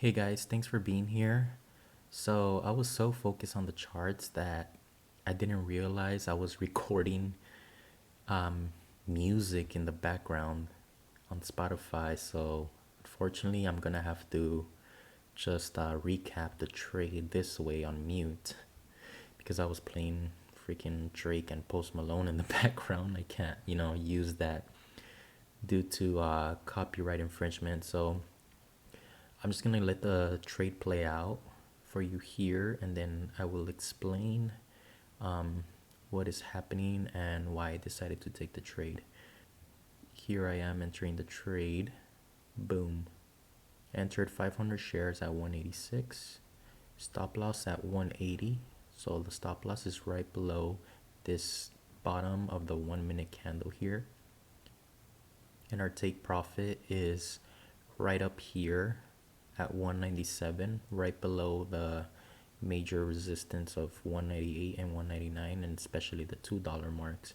Hey guys, thanks for being here. So, I was so focused on the charts that I didn't realize I was recording um, music in the background on Spotify. So, unfortunately, I'm gonna have to just recap the trade this way on mute because I was playing freaking Drake and Post Malone in the background. I can't, use that due to copyright infringement. So, I'm just gonna let the trade play out for you here, and then I will explain um, what is happening and why I decided to take the trade. Here I am entering the trade. Boom. Entered 500 shares at 186. Stop loss at 180. So the stop loss is right below this bottom of the 1 minute candle here. And our take profit is right up here at 197, right below the major resistance of 198 and 199, and especially the $2 marks.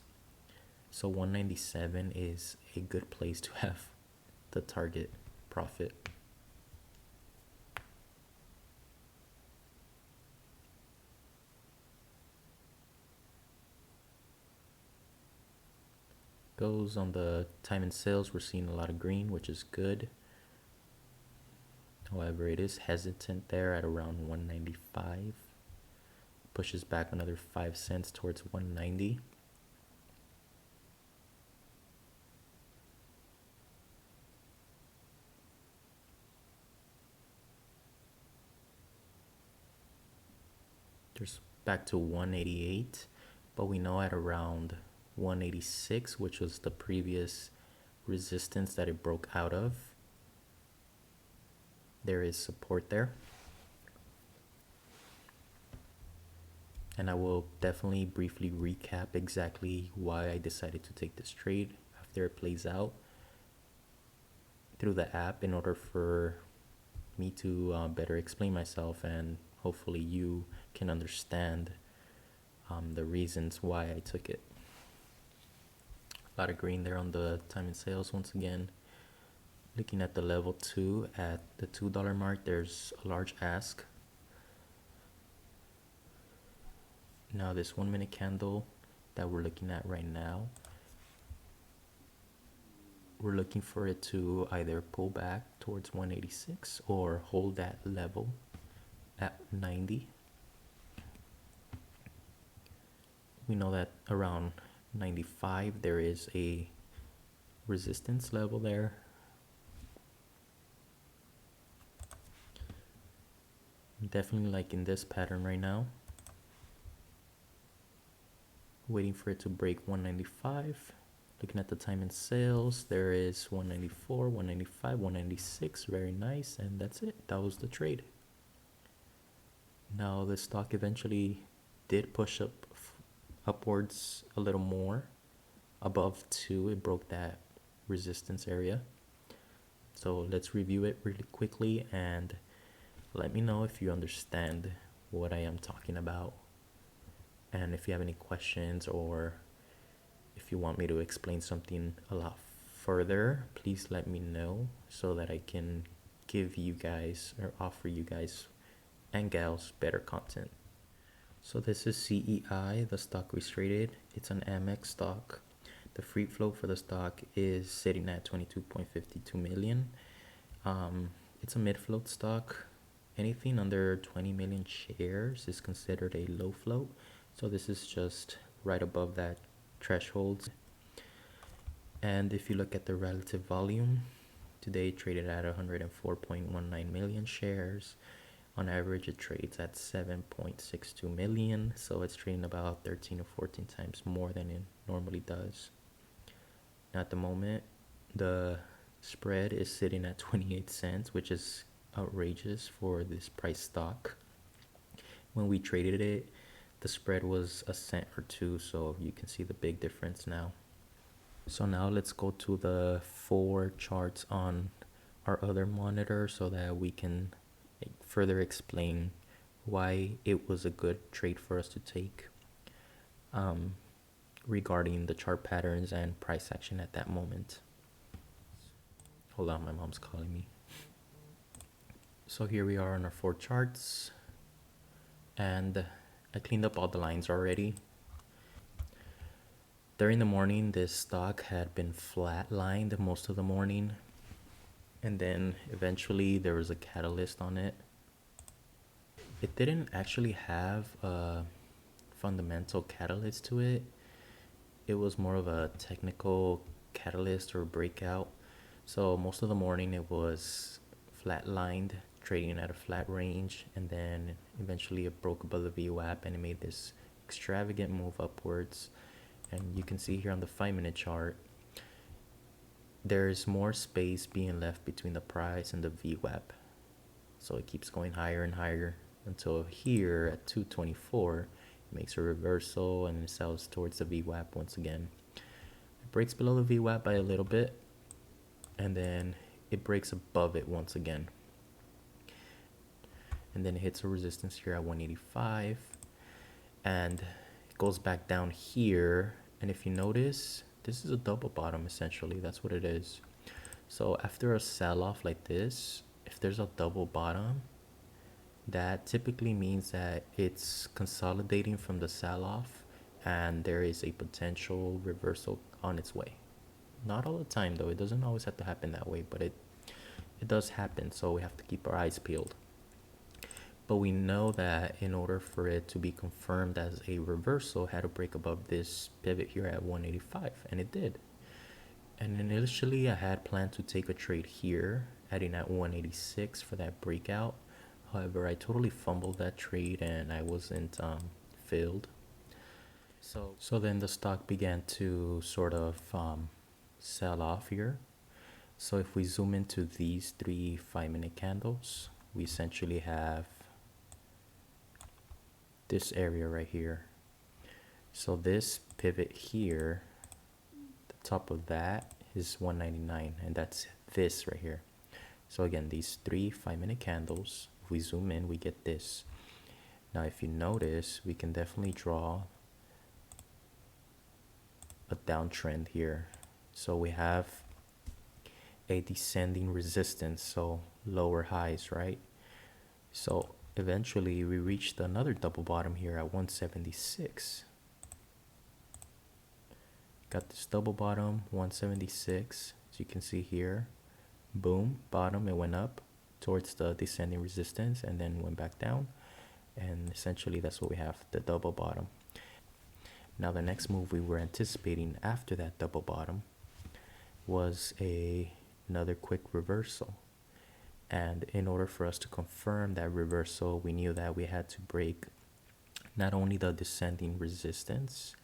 So 197 is a good place to have the target profit. Goes on the time and sales, we're seeing a lot of green, which is good. However, it is hesitant there at around 195. Pushes back another 5 cents towards 190. There's back to 188, but we know at around 186, which was the previous resistance that it broke out of, there is support there. And I will definitely briefly recap exactly why I decided to take this trade after it plays out through the app in order for me to better explain myself, and hopefully you can understand the reasons why I took it. A lot of green there on the time and sales once again. Looking at the level 2 at the $2 mark, there's a large ask. Now this 1 minute candle that we're looking at right now, we're looking for it to either pull back towards 186 or hold that level at 90. We know that around 95 there is a resistance level there. I'm definitely liking this pattern right now. Waiting for it to break 195. Looking at the time and sales, there is 194, 195, 196. Very nice, and that's it. That was the trade. Now the stock eventually did push upwards a little more above 2. It broke that resistance area. So let's review it really quickly and let me know if you understand what I am talking about. And if you have any questions, or if you want me to explain something a lot further, please let me know so that I can give you guys or offer you guys and gals better content. So this is CEI, the stock we traded. It's an Amex stock. The free float for the stock is sitting at 22.52 million. It's a mid float stock. Anything under 20 million shares is considered a low float. So this is just right above that threshold. And if you look at the relative volume, today it traded at 104.19 million shares. On average, it trades at 7.62 million. So it's trading about 13 or 14 times more than it normally does. Now at the moment, the spread is sitting at 28 cents, which is outrageous for this price stock. When we traded it, the spread was a cent or two, so you can see the big difference now. So now let's go to the 4 charts on our other monitor so that we can further explain why it was a good trade for us to take regarding the chart patterns and price action at that moment. Hold on, my mom's calling me. So here we are on our 4 charts, and I cleaned up all the lines already. During the morning, this stock had been flat-lined most of the morning, and then eventually there was a catalyst on it. It didn't actually have a fundamental catalyst to it. It was more of a technical catalyst or breakout. So most of the morning it was flat-lined, trading at a flat range, and then eventually it broke above the VWAP and it made this extravagant move upwards. And you can see here on the 5-minute chart, there's more space being left between the price and the VWAP. So it keeps going higher and higher until here at 224, it makes a reversal and it sells towards the VWAP once again. It breaks below the VWAP by a little bit, and then it breaks above it once again. And then it hits a resistance here at 185, and it goes back down here. And if you notice, this is a double bottom essentially. That's what it is. So after a sell-off like this, if there's a double bottom, that typically means that it's consolidating from the sell-off and there is a potential reversal on its way. Not all the time though, it doesn't always have to happen that way, but it does happen, so we have to keep our eyes peeled. But we know that in order for it to be confirmed as a reversal, it had to break above this pivot here at 185, and it did. And initially I had planned to take a trade here, adding at 186 for that breakout. However, I totally fumbled that trade and I wasn't filled. So then the stock began to sort of sell off here. So if we zoom into these 3 5-minute candles, we essentially have this area right here. So this pivot here, the top of that is 199, and that's this right here. So again, these 3 5-minute candles, if we zoom in, we get this. Now if you notice, we can definitely draw a downtrend here. So we have a descending resistance, so lower highs, right? So eventually we reached another double bottom here at 176. Got this double bottom, 176, as you can see here. Boom, bottom, it went up towards the descending resistance and then went back down. And essentially that's what we have, the double bottom. Now the next move we were anticipating after that double bottom was another quick reversal. And in order for us to confirm that reversal, we knew that we had to break not only the descending resistance,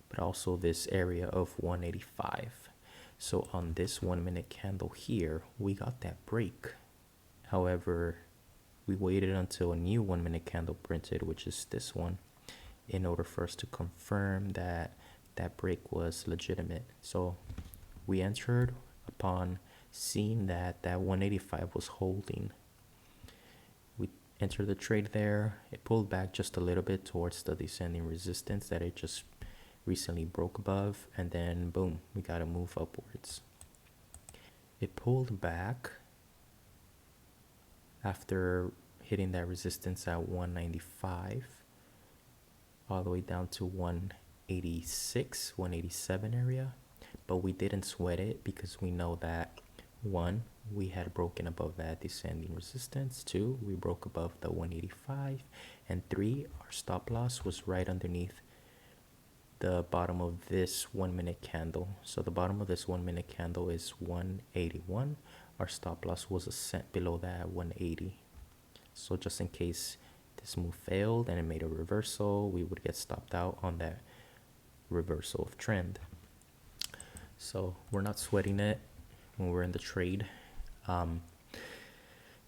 but also this area of 185. So on this 1-minute candle here, we got that break. However, we waited until a new 1-minute candle printed, which is this one, in order for us to confirm that that break was legitimate. So we entered upon seeing that that 185 was holding. We entered the trade there. It pulled back just a little bit towards the descending resistance that it just recently broke above, and then boom, we got to move upwards. It pulled back after hitting that resistance at 195 all the way down to 186, 187 area, but we didn't sweat it because we know that 1, we had broken above that descending resistance, 2, we broke above the 185, and 3, our stop loss was right underneath the bottom of this 1-minute candle. So the bottom of this 1-minute candle is 181. Our stop loss was a cent below that at 180. So just in case this move failed and it made a reversal, we would get stopped out on that reversal of trend. So we're not sweating it when we're in the trade.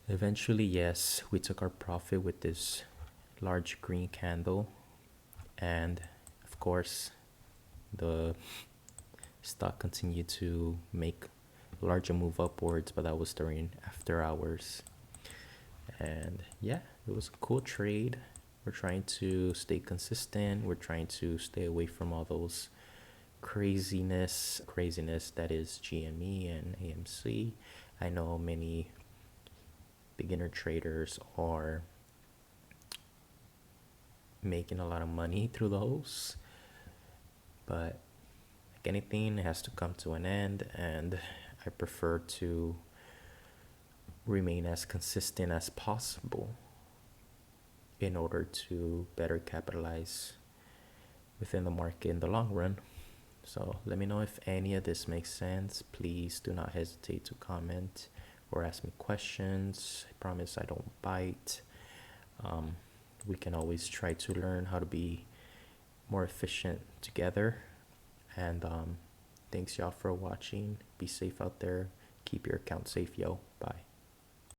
Eventually, yes, we took our profit with this large green candle, and of course the stock continued to make a larger move upwards, but that was during after hours. And yeah, it was a cool trade. We're trying to stay consistent. We're trying to stay away from all those craziness that is GME and AMC. I know many beginner traders are making a lot of money through those. But like anything, it has to come to an end, and I prefer to remain as consistent as possible in order to better capitalize within the market in the long run. So let me know if any of this makes sense. Please do not hesitate to comment or ask me questions. I promise I don't bite. We can always try to learn how to be more efficient together. And thanks y'all for watching. Be safe out there. Keep your account safe, yo. Bye.